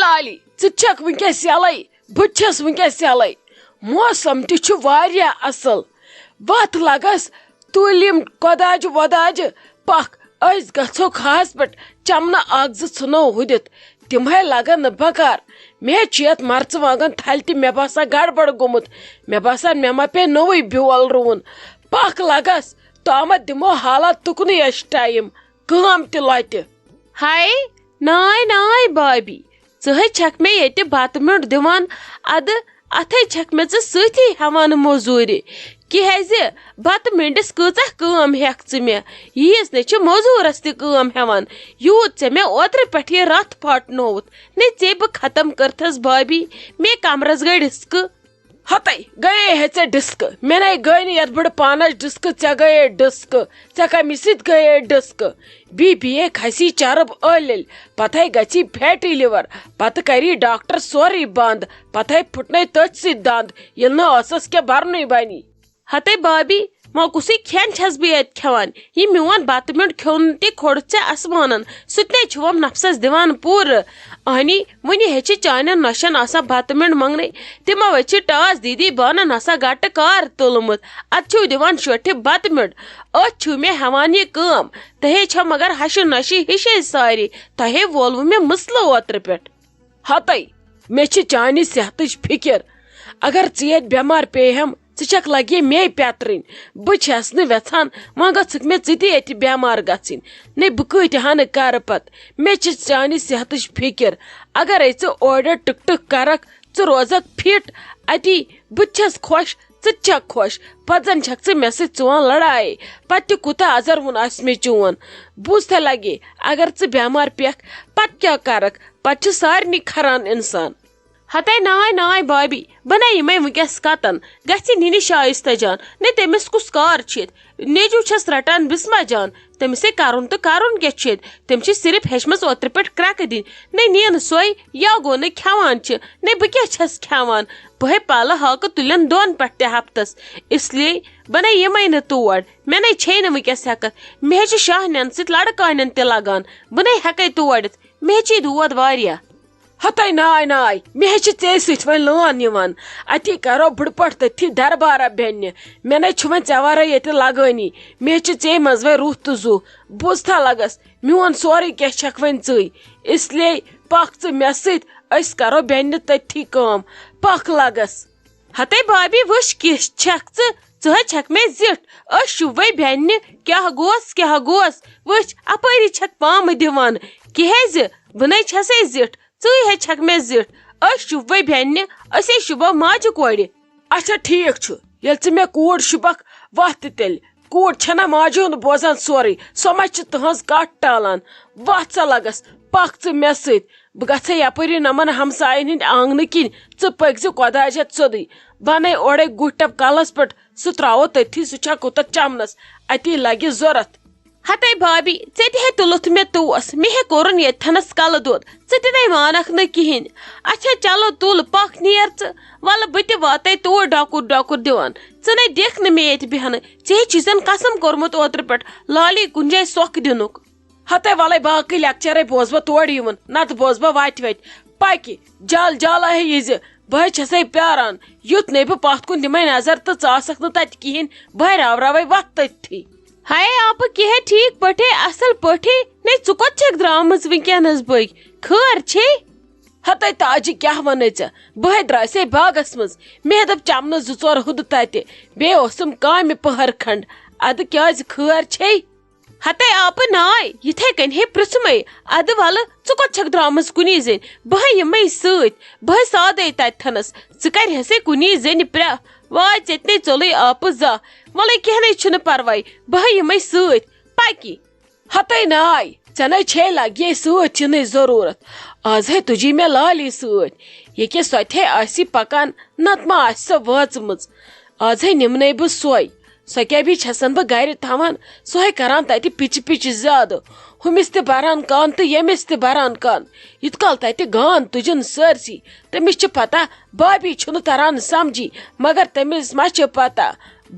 lolly ژٕ ونکس یلے بہٕ چھس ونکس یلے موسم تہ واریاہ اصل وت لگس تُلِم کۄداجہِ وۄداجہِ پکھ أسۍ گژھو کھہس پٮ۪ٹھ چمنہٕ اکھ زٕ ژھٕنو ہُدِتھ تمے لگن نہٕ بکار مےٚ چھُ یتھ مرژٕوانگن تھلہِ تہِ مےٚ باسان گڑبڑ گوٚمُت مےٚ باسان مےٚ ما پیٚیہِ نوٚوُے بیول رُوُن پکھ لگس تامتھ دِمو حالات تُکنُے اَسہِ ٹایم کٲم تہِ لۄتہِ ہاے ناے ناے بابی ژٕ چھکھ مےٚ ییٚتہِ بتہٕ میوٚنٛڈ دِوان ادٕ اتھے چھکھ مےٚ ژٕ سۭتی ہٮ۪وان موزوٗرِ کیازِ بتہٕ میٚنٛڈِس کۭژاہ کٲم ہٮ۪کھ ژٕ مےٚ ییٖژ نَے چھِ موزوٗرس تہِ کٲم ہٮ۪وان یوٗت ژےٚ مےٚ اوترٕ پٮ۪ٹھ یہِ رتھ پھاٹنووُتھ نَے ژے بہٕ ختم کٔرتھس بابی مےٚ کمرس گٔے ڈِسکہٕ ہتے گٔیے ہے ژےٚ ڈِسکہٕ مےٚ نَے گٔے نہٕ یتھ بڑٕ پانس ڈِسکہٕ ژےٚ گٔیے ڈِسکہٕ ژےٚ کمہِ سۭتۍ گٔیے ڈِسکہٕ بی کھسی چرب ٲلِل پتہٕ گژھی فیٹی لِور پتہٕ کری ڈاکٹر سورُے بنٛد پتہٕ پھُٹنے تٔتھۍ سۭتۍ دند ییٚلہِ نہٕ ٲسس کینٛہہ برنُے بنی ہتے بابی وۄنۍ کُسُے کھٮ۪ن چھس بہٕ ییٚتہِ کھٮ۪وان یہِ میون بتہٕ میوٚنٛڈ کھیوٚن تہِ کھوٚڑُتھ ژےٚ آسمانن سُہ تہِ نے چھُوم نفسس دِوان پوٗرٕ اہنی وُنہِ ہیٚچھِ چانٮ۪ن نۄشن آسان بتہٕ میوٚنٛڈ منگنے تِمو چھِ ٹاس دیٖدی بانن آسان گٹہٕ کار تُلمُت ادٕ چھِو دِوان شوٹھِ بتہٕ میوٚنٛڈ أتھۍ چھِو مےٚ ہٮ۪وان یہِ کٲم تۄہے چھو مگر ہشہِ نۄشہِ ہِشے سارے تۄہے وولوٕ مےٚ مسلہٕ اوترٕ پٮ۪ٹھ ہتے مےٚ چھِ چانہِ صحتٕچ فکر اگر ژٕ ییٚتہِ بٮ۪مار پیٚیہم ژٕ چھکھ لگی مے پیترٕنۍ بہٕ چھس نہٕ ویژھان وۄنۍ گژھکھ مےٚ ژٕ تہِ ییٚتہِ بٮ۪مار گژھٕنۍ نَے بہٕ کۭتۍ ہن کرٕ پتہٕ مےٚ چھِ چانہِ صحتٕچ فکر اگرے ژٕ اورٕ ٹٕک ٹٕک کرکھ ژٕ روزکھ فٹ اتی بہٕ تہِ چھس خۄش ژٕ تہِ چھکھ خۄش پتہٕ زن چھکھ ژٕ مےٚ سۭتۍ ژوان لڑایے پتہٕ تہِ کوٗتاہ ازروُن آسہِ مےٚ چون بوٗزتھا لگے اگر ژٕ بٮ۪مار پیٚکھ پتہٕ کیٛاہ کرکھ پتہٕ چھُ سارنٕے کھران انسان ہتے ناے ناے بابی بناے یِمے ونکیٚس کتن گژھِ نِنہِ شایستہ جان نَے تٔمِس کُس کار چھُ ییٚتہِ نیجوٗ چھس رٹان بسما جان تٔمِسے کرُن تہٕ کرُن کیٛاہ چھُ ییٚتہِ تٔمۍ چھِ صرف ہیٚچھمٕژ اوترٕ پٮ۪ٹھ کرٛٮ۪کہٕ دِنۍ نَے نِن سۄے یا گوٚو نہٕ کھٮ۪وان چھِ نَے بہٕ کیٛاہ چھس کھٮ۪وان بہے پالہٕ ہاکہٕ تُلن دۄن پٮ۪ٹھ تہِ ہفتس اس لیے بناے یِمے نہٕ تور مےٚ نَے چھے نہٕ ونکیٚس ہٮ۪کتھ مےٚ ہے چھِ شاہنٮ۪ن سۭتۍ لڑکانٮ۪ن تہِ لگان بہٕ نَے ہٮ۪کے تور یِتھ مےٚ چھِ دود واریاہ ہتے ناے ناے مےٚ ہے چھِ ژے سۭتۍ وۄنۍ لٲن یِوان اتی کرو بٕڈٕ پٲٹھۍ تٔتھی دربارہ بیٚنہِ مےٚ نَے چھُ وۄنۍ ژےٚ ورٲے ییٚتہِ لگٲنی مےٚ چھِ ژے منٛز وۄنۍ روح تہٕ زُو بوٗزتھا لگس میون سورُے کینٛہہ چھکھ وۄنۍ ژٕے اس لیے پکھ ژٕ مےٚ سۭتۍ أسۍ کرو بیٚنہِ تٔتھی کٲم پکھ لگس ہتے بابی وٕچھ کِژھ چھکھ ژٕ چھکھ مےٚ زِٹھ أسۍ شُوے بیٚنہِ کیٛاہ گوس وٕچھ اپٲری چھکھ پامہٕ دِوان کیازِ بہٕ نَے چھسے زِٹھ ژٕے ہے چھکھ مےٚ زِٹھ أسۍ شُوے بیٚنہِ أسے شُبو ماجہِ کورِ اچھا ٹھیٖک چھُ ییٚلہِ ژٕ مےٚ کوٗر شُبکھ وتھ تہِ تیٚلہِ کوٗر چھنا ماجہِ ہُنٛد بوزان سورُے سۄ ما چھِ تٕہنٛز کتھ ٹالان وتھ سا لگس پکھ ژٕ مےٚ سۭتۍ بہٕ گژھے یپٲری نمن ہمساین ہٕنٛدۍ آنگنہٕ کِنۍ ژٕ پٔکۍ زِ کۄداجہِ ہٮ۪تھ سیوٚدُے بناے اورے گُٹھ ٹپ کلس پٮ۪ٹھ سُہ تراوو تٔتھی سُہ چھکھ کوٗتاہ چمنس اتی لگہِ ضوٚرتھ ہتے بابی ژےٚ تہِ ہے تُلُتھ مےٚ توس مےٚ ہے کوٚرُن ییٚتھنس کلہٕ دود ژٕ تہِ نَے مانکھ نہٕ کِہینۍ اچھا چلو تُل پکھ نیر ژٕ ولہٕ بہٕ تہِ واتے توٗرۍ ڈاکُر دِوان ژٕ نَے دِکھ نہٕ مےٚ ییٚتہِ بیہنہٕ ژےٚ چھُے زن قسم کوٚرمُت اوترٕ پٮ۪ٹھ لالی کُنہِ جایہِ سۄکھ دِنُک ہتے ولے باقٕے لیکچرے بوز بہٕ تورٕ یِوان نتہٕ بوز بہٕ وتہِ پکہِ جالہ ہے یہِ زِ بہٕ چھسے پیاران یُتھ نَے بہٕ پتھ کُن دِمے نظر تہٕ ژٕ آسکھ نہٕ تتہِ کِہینۍ بہے راوراوے وتھ تٔتھی ہاے آپہٕ کیٛاہ ٹھیٖک پٲٹھۍ اصل پٲٹھی نَے ژٕ کوٚت چھکھ درامٕژ ونکیٚنس بٔگۍ خٲر چھے ہتے تاجہِ کیٛاہ ونے ژےٚ بہے درٛایسے باغس منٛز مےٚ دوٚپ چمنہٕ 2-4 ہُدٕ تتہِ بیٚیہِ اوسُم کامہِ پٔہر کھنڈ ادٕ کیٛازِ خٲر چھے ہتے آپہٕ ناے یِتھے کٔنۍ ہے پرژھمے ادٕ ولہٕ ژٕ کوٚت چھکھ درامٕژ کُنی زٔنۍ بہے یِمے سۭتۍ بہے سادے تتھنس ژٕ کرِہسے کُنی زٔنۍ واے ژےٚ تہِ نَے ژوٚلُے آپہٕ زانٛہہ وَلے کینٛہہ نَے چھُنہٕ پرواے بہے یِمے سۭتۍ پکہِ ہتے ناے ژےٚ نَے چھے لگے سۭتۍ یِنٕچ ضروٗرت آز ہے تُجی مےٚ لالی سۭتۍ ییٚکیٛاہ سۄ تہِ ہے آسی پکان نتہٕ ما آسہِ سۄ وٲژمٕژ آز ہے نِمنے بہٕ سۄے سۄ کیٛاہ چھسن بہٕ گرِ تھاوان سۄ ہے کران تتہِ پِچہِ زیادٕ ہُمِس تہِ بران کان تہٕ ییٚمِس تہِ بران کان یِتھ کال تتہِ گان تُجن سٲرسٕے تٔمِس چھِ پتہ بابی چھُنہٕ تران سمجھی مگر تٔمِس ما چھِ پتہ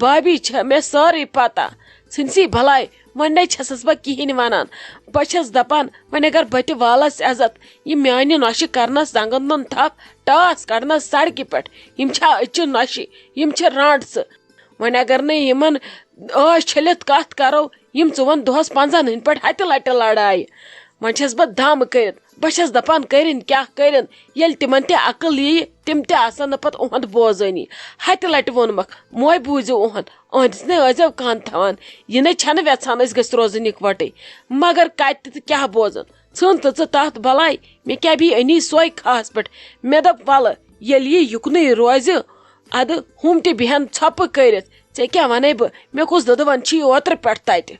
بابی چھےٚ مےٚ سٲرٕے پتہ ژھٕنسی بلاے وۄنۍ چھسس بہٕ کہینۍ ونان بہٕ چھس دپان وۄنۍ اگر بہٕ تہِ والس عزت یہ میانہِ نۄشہِ کرنس زنگن دۄن تھپ ٹاس کڑنس سڑکہِ پٮ۪ٹھ یم چھا أچہِ نۄشہِ یم چھِ رانٹژٕ وۄنۍ اگر نہٕ یمن آش چھٔلِتھ کتھ کرو یم ژٕ دۄہس 50 ہٕنٛدۍ پٲٹھۍ ہتہِ لٹہِ لڑایہِ وۄنۍ چھس بہٕ دم کٔرِتھ بہٕ چھس دپان کٔرِنۍ کیاہ کٔرِنۍ ییٚلہِ تِمن تہِ عقل ییہِ تِم تہِ آسن نہٕ پتہٕ اُہُنٛد بوزٲنی ہتہِ لٹہِ ووٚنمکھ موے بوٗزِو اُہُنٛد أہنٛدِس نے ٲسۍزٮ۪و کن تھاوان یہِ نَے چھنہٕ ویژھان أسۍ گٔژھۍ روزٕنۍ اِکوٹے مگر کتہِ تہٕ کیاہ بوزن ژھٕن تہٕ ژٕ تتھ بلاے مےٚ کیاہ بھی أنی سۄے کھہس پٮ۪ٹھ مےٚ دوٚپ ولہٕ ییٚلہِ یہِ یُکنُے روزِ ادٕ ہُم تہِ بیہن ژھۄپہٕ کٔرِتھ ژےٚ کیاہ ونے بہٕ مےٚ کُس دٔدوَن چھی اوترٕ پٮ۪ٹھ تتہِ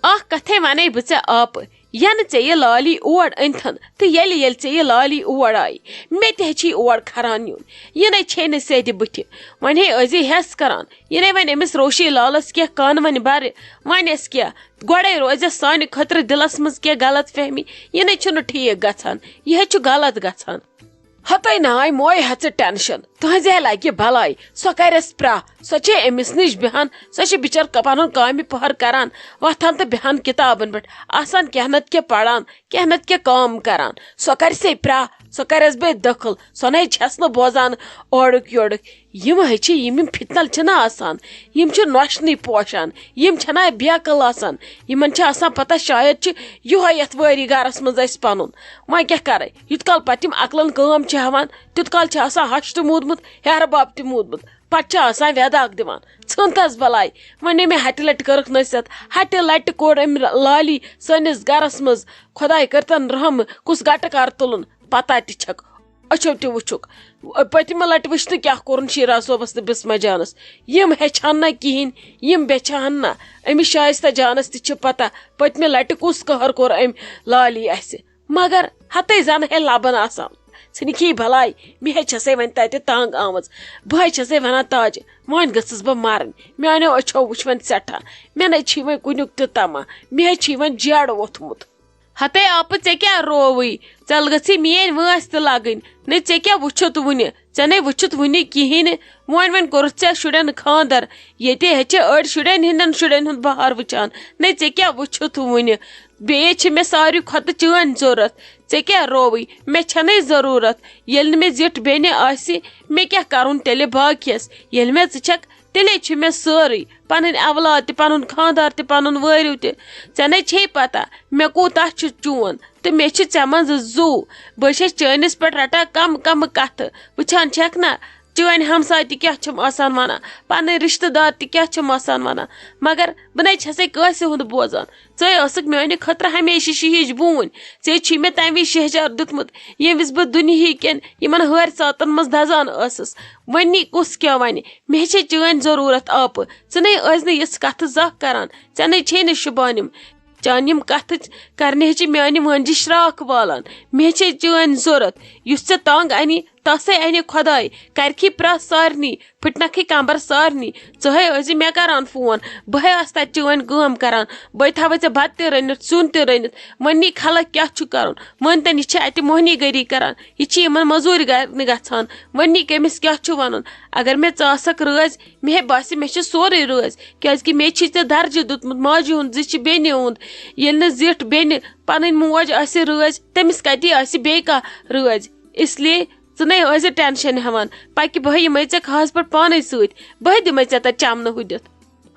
اکھ کتھے ونے بہٕ ژےٚ آپہٕ ینہٕ ژےٚ یہِ لالی اور أنتھن تہٕ ییٚلہِ ژےٚ یہِ لالی اور آیہِ مےٚ تہِ ہیٚچھی اور کھران یُن یہِ نَے چھے نہٕ سیٚدِ بٕتھِ وۄنۍ ہے ٲسۍ ہٮ۪س کران یہِ نَے وۄنۍ أمِس روشی لالس کینٛہہ کان وۄنۍ برِ وۄنۍ کیاہ گۄڈے روزِ سانہِ خٲطرٕ دلس منٛز کینٛہہ غلط فہمی یہِ نَے چھُنہٕ ٹھیٖک گژھان یہِ ہے چھُ غلط گژھان ہتے ناے موے ہژٕ ٹینشن تُہنزِ لگہِ بلاے سۄ کرٮ۪س پرٛاہ سۄ چھے أمِس نِش بیہان سۄ چھِ بِچٲر پنُن کامہِ پہر کران وۄتھان تہٕ بیہان کِتابن پٮ۪ٹھ آسان کینٛہہ نتہٕ کینٛہہ پران کینٛہہ نتہٕ کینٛہہ کٲم کران سۄ کرسے پرٛاہ سۄ کرٮ۪س بیٚیہِ دٔخل سۄ نَے چھس نہٕ بوزان اورُک یورُک یم ہیٚچھِ یم پھِتنل چھِنہ آسان یم چھِ نۄشنٕے پوشان یم چھنا بیکل آسان یمن چھِ آسان پتہ شاید چھِ یہوے یتھ وٲری گرس منٛز اسہِ پنُن وۄنۍ کیاہ کرے یوٗت کال پتہٕ یِم عقلن کٲم چھِ ہٮ۪وان تیوٗت کال چھِ آسان ہش تہِ موٗدمُت ہیرٕ بب تہِ موٗدمُت پتہٕ چھِ آسان وٮ۪داکھ دِوان ژھٕن تس بلاے وۄنۍ ہے مےٚ ہٹہِ لٹہِ کٔرٕکھ نصیحت ہٹہِ لٹہِ کوٚر أمۍ لالی سٲنِس گرس منٛز خۄداے کٔرتن رحم کُس گٹہٕ کر تُلُن پتہ تہِ چھکھ أچھو تہِ وٕچھُکھ پٔتمہِ لٹہِ وٕچھ نہٕ کیاہ کوٚرُن شیٖرا صٲبس تہٕ بسمہ جانس یم ہیٚچھان نہ کہیٖنۍ یم بیچھان نہ أمِس شایستہ جانس تہِ چھِ پتہ پٔتمہِ لٹہِ کُس قہر کوٚر أمۍ لالی اسہِ مگر ہتے زن ہے لبن آسان ژھٕنکھی بلاے مےٚ چھسے وۄنۍ تتہِ تنگ آمٕژ بہٕ چھسے ونان تاجہِ وۄنۍ گٔژھٕس بہٕ مرٕنۍ میانیو أچھو وٕچھ وۄنۍ سٮ۪ٹھاہ مےٚ نَے چھی وۄنۍ کُنیُک تہِ تما مےٚ چھی وۄنۍ جیڈ ووٚتھمُت ہتے آپہٕ ژےٚ کیٛاہ رووٕے ژَل گٔژھی میٲنۍ وٲنٛس تہِ لگٕنۍ نَے ژےٚ کیٛاہ وٕچھُتھ وُنہِ ژےٚ نَے وٕچھُتھ وُنہِ کِہیٖنۍ نہٕ وۄنۍ کوٚرُتھ ژےٚ شُرٮ۪ن خاندر ییٚتہِ ہیٚچھِ أڑۍ شُرٮ۪ن ہٕنٛدٮ۪ن شُرٮ۪ن ہُنٛد بہار وٕچھان نَے ژےٚ کیٛاہ وٕچھُتھ وُنہِ بیٚیہِ چھِ مےٚ ساروی کھۄتہٕ چٲنۍ ضوٚرتھ ژےٚ کیٛاہ رووٕے مےٚ چھنَے ضروٗرت ییٚلہِ نہٕ مےٚ زِٹھ بیٚنہِ آسہِ مےٚ کیٛاہ کرُن تیٚلہِ باقیس ییٚلہِ مےٚ ژٕ چھکھ تیٚلے چھُ مےٚ سٲرٕے پنٕنۍ اولاد تہِ پنُن خاندار تہِ پنُن وٲرِو تہِ ژےٚ نَے چھے پتہ مےٚ کوٗتاہ چھُ چون تہٕ مےٚ چھِ ژےٚ منٛز زوٗ بہٕ چھس چٲنِس پٮ۪ٹھ رٹان کم کمہٕ کتھٕ وٕچھان چھکھ نہ چٲنۍ ہمساے تہِ کیٛاہ چھِم آسان ونان پنٕنۍ رشتہٕ دار تہِ کیٛاہ چھِم آسان ونان مگر بہٕ نَے چھسے کٲنٛسہِ ہُنٛد بوزان ژٕے ٲسٕکھ میانہِ خٲطرٕ ہمیشہِ شِہِج بوٗنۍ ژےٚ چھی مےٚ تمہِ وِزِ شہجار دیُتمُت ییٚمہِ وِزِ بہٕ دُنہیٖکٮ۪ن یِمن ہٲرۍ ساتن منٛز دزان ٲسٕس وۄنی کُس کیٛاہ وَنہِ مےٚ چھے چٲنۍ ضروٗرت آپہٕ ژٕ نَے ٲسۍ نہٕ یِژھ کتھٕ زانٛہہ کران ژےٚ نَے چھے نہٕ شُبان یِم چانہِ یِم کتھٕ کرنہِ چھِ میانہِ وٲنجہِ شراکھ والان مےٚ چھے چٲنۍ ضوٚرتھ یُس ژےٚ تنگ اَنی تسے اَنہِ خۄداے کرکھی پرٛاہ سارنٕے پھٕٹنکھٕے کمبر سارنٕے ژٕہے ٲسۍ مےٚ کران فون بہے آسہٕ تتہِ چٲنۍ کٲم کران بہٕ تھاوے ژےٚ بتہٕ تہِ رٔنِتھ سیُن تہِ رٔنِتھ وۄنی خلق کیٛاہ چھُ کرُن مٲنتن یہِ چھِ اتہِ موہنی گٔری کران یہِ چھِ یِمن موٚزوٗرۍ کرنہِ گژھان وۄنی کٔمِس کیٛاہ چھُ ونُن اگر مےٚ ژٕ آسکھ رٲزۍ مےٚ باسہِ مےٚ چھِ سورُے رٲزۍ کیازِ کہِ مےٚ چھی ژےٚ درجہِ دیُتمُت ماجہِ ہُنٛد زِ چھِ بیٚنہِ ہُنٛد ییٚلہِ نہٕ زِٹھ بیٚنہِ پنٕنۍ موج آسہِ رٲزۍ تٔمِس کتی آسہِ بیٚیہِ کانٛہہ رٲزۍ اس لیے ژٕ نَے ٲسۍ ٹینشن ہٮ۪وان پکہِ بہٕ یِمے ژےٚ خاص پٲٹھۍ پانے سۭتۍ بہٕ دِمے ژےٚ تتہِ چمنہٕ ہُدِتھ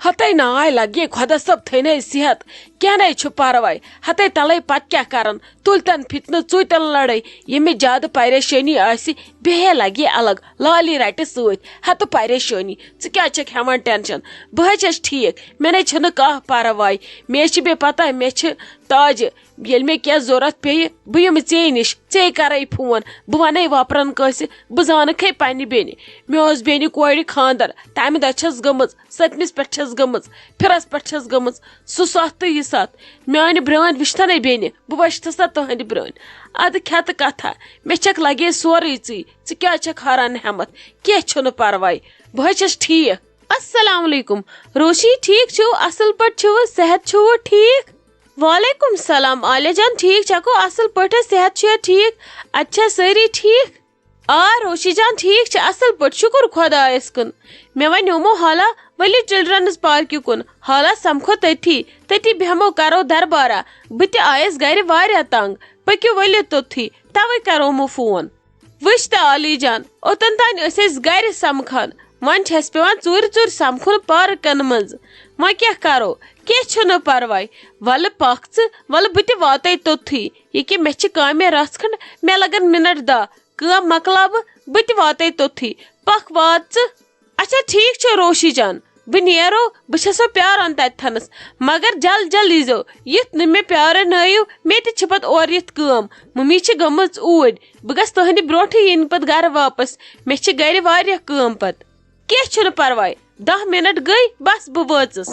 ہتے ناے لگے خۄدا صٲب تھٲینَے صحت کینٛہہ نَے چھُ پرواے ہتے تلے پتہٕ کیٛاہ کرن تُلتن فِتنہٕ ژُتن لڑٲے ییٚمِس زیادٕ پریشٲنی آسہِ بیٚیہِ لگہِ الگ لالی رٹہِ سۭتۍ ہتہٕ پریشٲنی ژٕ کیٛازِ چھکھ ہٮ۪وان ٹینشن بہٕ چھس ٹھیٖک مےٚ نَے چھنہٕ کانٛہہ پرواے مےٚ چھِ بیٚیہِ پتہ مےٚ چھِ تاجہِ ییٚلہِ مےٚ کینٛہہ ضوٚرتھ پیٚیہِ بہٕ یِمہٕ ژے نِش ژے کرے فون بہٕ ونے وۄپرن کٲنٛسہِ بہٕ زانکھے پننہِ بیٚنہِ مےٚ اوس بیٚنہِ کورِ خاندر تمہِ دۄہ چھس گٔمٕژ 7مِس پٮ۪ٹھ چھس گٔمٕژ پھِرس پٮ۪ٹھ چھس گٔمٕژ سُہ ساتھ تہٕ یہِ ساتھ میانہِ برٲنۍ وٕچھتھنے بیٚنہِ بہٕ وٕچھتھس سا تٕہنٛدِ برٲنۍ ادٕ کھٮ۪تہٕ کتھا مےٚ چھکھ لگے سورُے ژٕے کیٛازِ چھکھ ہاران ہٮ۪متھ کینٛہہ چھُنہٕ پرواے بہٕ چھس ٹھیٖک السلام علیکم روشی ٹھیک چھِو اصل پٲٹھۍ چھِوٕ صحت چھُوٕ ٹھیک وعلیکم السلام عالیہ جان ٹھیک چھکو اصل پٲٹھۍ صحت چھُیا ٹھیک اچھا سٲری ٹھیک آ روشی جان ٹھیک اصل پٲٹھۍ شُکُر خۄدایَس کُن مےٚ وۄنۍ یِمو حالا ؤلِو چلڈرنٕز پارکہِ کُن حالا سمکھو تٔتی بیٚہمو کرو دربارا بہٕ تہِ آیس گرِ واریاہ تنگ پٔکِو ؤلِو توٚتھُے توے کرومو فون وٕچھ تہٕ عالی جان اوٚتن تانۍ ٲسۍ أسۍ گرِ سمکھان وۄنۍ چھِ اَسہِ پیوان ژوٗرِ سمکھُن پارکن منٛز وۄنۍ کیٛاہ کرو کینٛہہ چھُنہٕ پرواے وَلہٕ پکھ ژٕ وَلہٕ بہٕ تہِ واتے توٚتھُے ییٚکیٛاہ مےٚ چھِ کامہِ رژھ کھنٛڈ مےٚ لگن مِنٹ دہ کٲم مۄکلاو بہٕ تہِ واتے توٚتھُے پکھ وات ژٕ اچھا ٹھیٖک چھُ روشی جان بہٕ نیرو بہٕ چھسو پیاران تتھنس مگر جل ییٖزیو یِتھ نہٕ مےٚ پیارنٲیِو مےٚ تہِ چھِ پتہٕ اورٕ یِتھ کٲم مٔمی چھِ گٔمٕژ اوٗرۍ بہٕ گژھٕ تُہنٛدِ برونٛٹھٕے یِنۍ پتہٕ گرٕ واپس مےٚ چھِ گرِ واریاہ کٲم پتہٕ کینٛہہ چھُنہٕ پرواے 10 منٹ گٔے بس بہٕ وٲژٕس